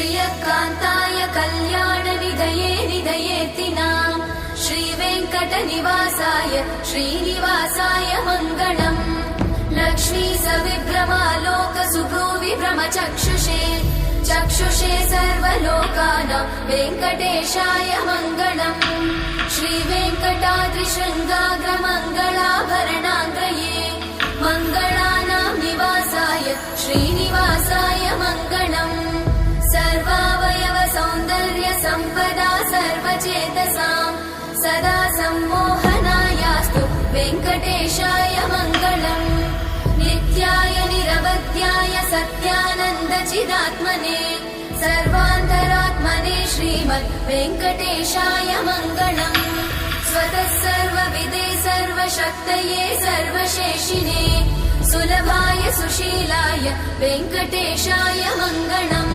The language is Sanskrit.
श्रियकान्ताय कल्याणनिधये निधयेतिनाम् श्रीवेङ्कटनिवासाय श्रीनिवासाय मङ्गलम् लक्ष्मी सविभ्रमालोक सुभ्रूविभ्रमचक्षुषे चक्षुषे सर्वलोकानां वेङ्कटेशाय मङ्गलम् श्रीवेङ्कटाद्रिशृङ्गाग्रमङ्गलाभरणाङ्गये मङ्गलानां निवासाय श्रीनिवासाय मङ्गलम् सर्वावयव सौन्दर्य सम्पदा सर्वचेतसां सदा सम्मोहनायास्तु वेङ्कटेशाय मङ्गलम् नित्याय निरवध्याय सत्यानन्दचिदात्मने सर्वान्तरात्मने श्रीमद् वेङ्कटेशाय मङ्गलम् स्वतः सर्वविदे सर्वशक्तये सर्वशेषिने सुलभाय सुशीलाय वेङ्कटेशाय मङ्गलम्